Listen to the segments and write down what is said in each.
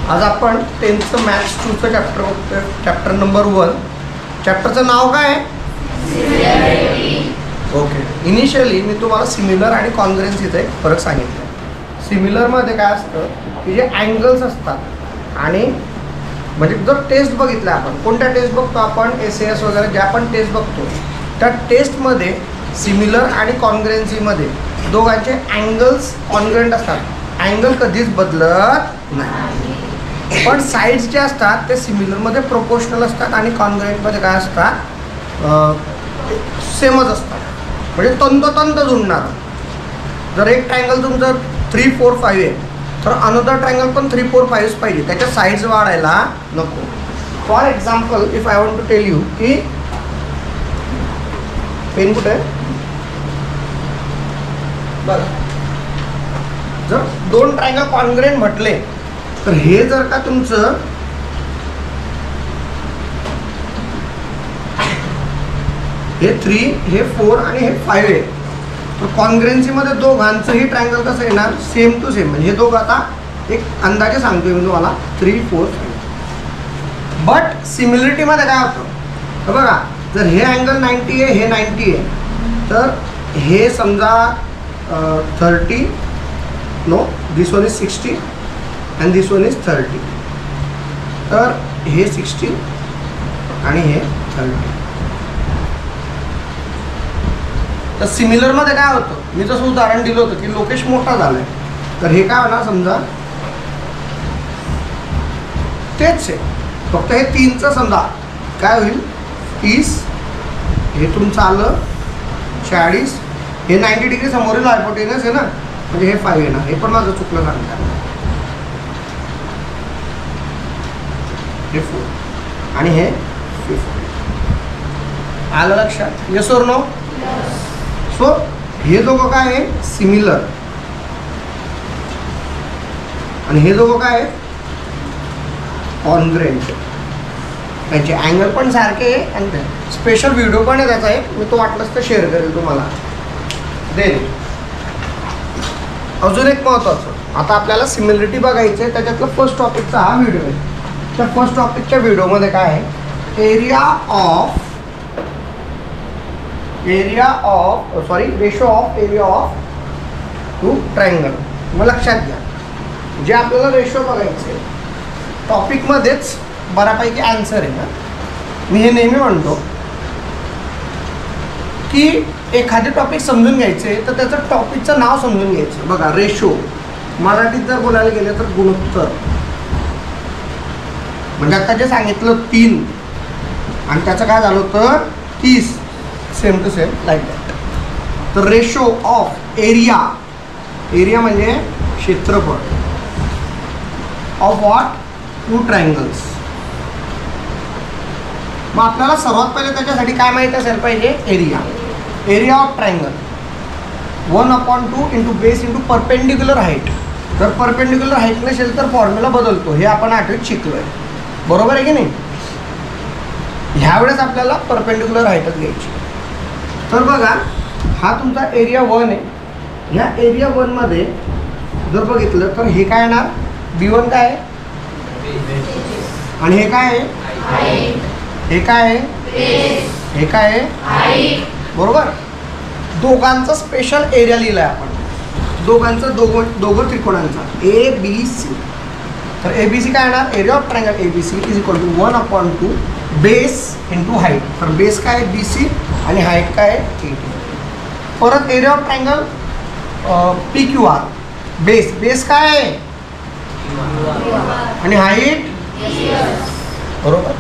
आज आपण 10th maths 2चं chapter बघतोय, चॅप्टर नंबर 1. चॅप्टरचं नाव काय आहे? ओके. इनिशियली मी तुम्हाला सिमिलर आणि कॉन्ग्रुएन्सीचा एक फरक सांगितला. सिमिलरमध्ये काय असतं की जे अँगल्स असतात आणि म्हणजे जर टेस्ट बघितला आपण, कोणत्या टेस्ट बघतो आपण, SAS वगैरे ज्या पण टेस्ट बघतो त्या टेस्टमध्ये सिमिलर आणि कॉन्ग्रुएन्सीमध्ये दोघांचे अँगल्स कॉन्ग्रुएंट असतात. अँगल कधीच बदलत नाही. पण साईड्स जे असतात ते सिमिलरमध्ये प्रोपोर्शनल असतात आणि कॉन्ग्रुएंटमध्ये काय असतात, सेमच असतात. म्हणजे तंतोतंत जुळणार. जर एक ट्रायंगल तुमचं 3, 4, 5 आहे तर अनदर ट्रायंगल पण 3, 4, 5 पाहिजे, त्याच्या साईड्स वाढायला नको. For example if I want to tell you की पेन कुठे आहे बघा, जर दोन ट्रायंगल कॉन्ग्रुएंट म्हटले तर हे जर का तुमचं हे 3, हे 4 आणि हे 5 आहे तर कॉन्ग्रुएन्सीमध्ये दोघांचंही ट्रायंगल कसं येणार, सेम टू सेम. म्हणजे हे दोघं आता एक अंदाजे सांगतोय मी तुम्हाला 3, 4, 5. बट सिमिलरिटीमध्ये काय होतं तर बघा, जर हे अँगल 90 आहे, हे 90 आहे तर हे समजा 30, no this one is 60 and this one is 30, तर हे 60 आणि हे 30. तर सिमिलरमध्ये काय होतं, मी जसं उदाहरण दिलं होतं की लोकेश मोठा झाला आहे तर हे काय होणार, समजा तेच आहे, फक्त हे 3चं समजा काय होईल 30, हे तुमचं आलं 40, हे 90 डिग्री समोरील हायपोटेनस आहे ना, म्हणजे हे 5 येणार. हे पण माझं चुकलं सांगतात, हे 4 आणि हे 50. आलं लक्षात? Yes or no? सो हे दोघं काय आहे, सिमिलर, आणि हे दोघं काय आहे, कॉन्ग्रुएंट. त्यांचे अँगल पण सारखे आहे आणि स्पेशल व्हिडिओ पण आहे त्याचा एक, मी तो वाटलंच तर शेअर करेल तुम्हाला. देन अजून एक महत्त्वाचं, आता आपल्याला सिमिलरिटी बघायचं आहे, त्याच्यातलं फर्स्ट टॉपिकचा हा व्हिडिओ आहे. त्या फर्स्ट टॉपिकच्या व्हिडिओमध्ये काय आहे, ratio of area of two triangle. मग लक्षात घ्या, जे आपल्याला रेशो बघायचे टॉपिकमध्येच बऱ्यापैकी आन्सर आहे ना. मी हे नेहमी म्हणतो की एखादे टॉपिक समजून घ्यायचे तर त्याचं टॉपिकचं नाव समजून घ्यायचं. बघा, रेशो मराठीत जर बोलायला गेलं तर गुणोत्तर. म्हणजे आता जे सांगितलं 3 आणि त्याचं काय झालं होतं 30, same to same like that. तर रेशो ऑफ एरिया, एरिया म्हणजे क्षेत्रफळ, ऑफ व्हॉट, टू ट्रायंगल्स. मग आपल्याला सर्वात पहिले त्याच्यासाठी काय माहिती असेल पाहिजे, area. Area of triangle 1/2 into base into perpendicular height. जर परपेंडिक्युलर हाईट नसेल तर फॉर्म्युला बदलतो, हे आपण आठवीत शिकलो आहे, बरोबर आहे की नाही. ह्यावेळेस आपल्याला परपेंडिक्युलर हाईटच घ्यायची. तर बघा, हा तुमचा एरिया 1 आहे. ह्या एरिया 1मध्ये जर बघितलं तर हे काय येणार, B1 काय आहे आणि हे काय आहे, हे काय आहे, हे काय आहे, बरोबर. दोघांचा स्पेशल एरिया लिहिला आहे आपण, दोघांचं दोघं त्रिकोणांचा ABC. तर ABC काय येणार, area of triangle ABC is equal to 1/2 base into height. तर बेस काय आहे BC आणि हाईट काय आहे 80. परत area of triangle PQR, base काय आहे आणि हाईट, बरोबर.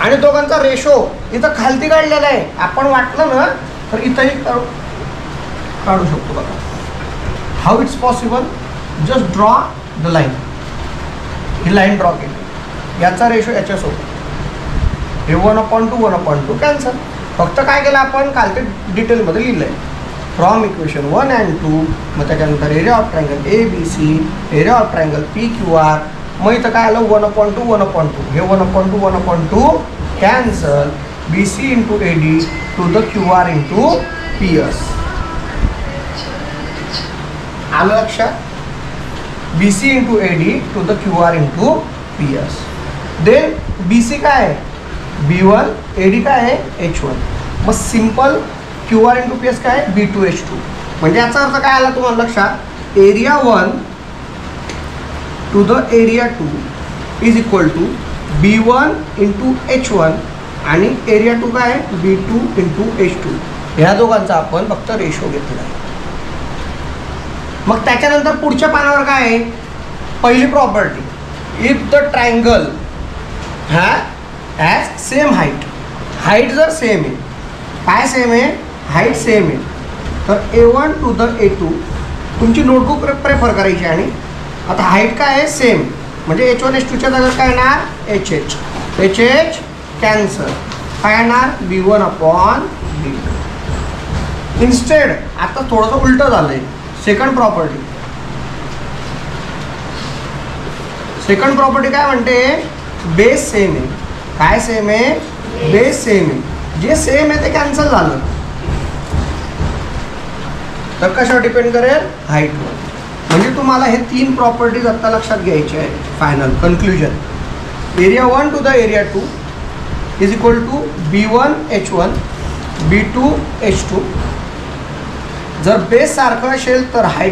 आणि दोघांचा रेशो इथं खालती काढलेला आहे, आपण वाटलं ना तर इथंही काढू शकतो. बघा, how it's possible, just draw the line. He line draw केली, याचा रेशो याच्यासोबत, हे 1/2 कॅन्सल. फक्त काय केलं आपण, खालती डिटेलमध्ये लिहिलं आहे फ्रॉम इक्वेशन 1 and 2. मग त्याच्यानंतर area of triangle ABC, area of triangle PQR. मग इथं काय आलं 1/2, हे 1/2 cancel, BC into AD to the QR into PS. आलं लक्षात, BC into AD to the QR into P S. Then B C काय आहे B1, AD काय आहे H1. मग simple QR into P S काय आहे B2H2. म्हणजे याचा अर्थ काय आला तुम्हाला लक्षात, area 1 to the area 2 is equal to B1 into H1 आणि एरिया 2 काय आहे B2 इंटू H2. ह्या दोघांचा आपण फक्त रेशो घेतला आहे. मग त्याच्यानंतर पुढच्या पानावर काय आहे, पहिली property, if the triangle has same height. Height जर सेम आहे, काय सेम आहे, हाईट सेम आहे, तर A1 टू द A2 तुमची नोटबुक प्रेफर करायची. आणि आता हाईट काय आहे सेम, म्हणजे H1 H2च्या जागेवर काय येणार HH. HH कॅन्सल, काय येणार B1 अपॉन B2. इन्स्टेड आता थोडंसं उलटं झालंय. सेकंड प्रॉपर्टी काय म्हणते, बेस सेम आहे. काय सेम आहे, बेस सेम आहे. जे सेम आहे ते कॅन्सल झालं, तर कशावर डिपेंड करेल, हाईटवर. म्हणजे तुम्हाला हे 3 प्रॉपर्टीज आता लक्षात घ्यायचे आहे. Final conclusion, area 1 to the area 2 is equal to B1 H1 B2 H2. जर बेस सारखं असेल तर हाईट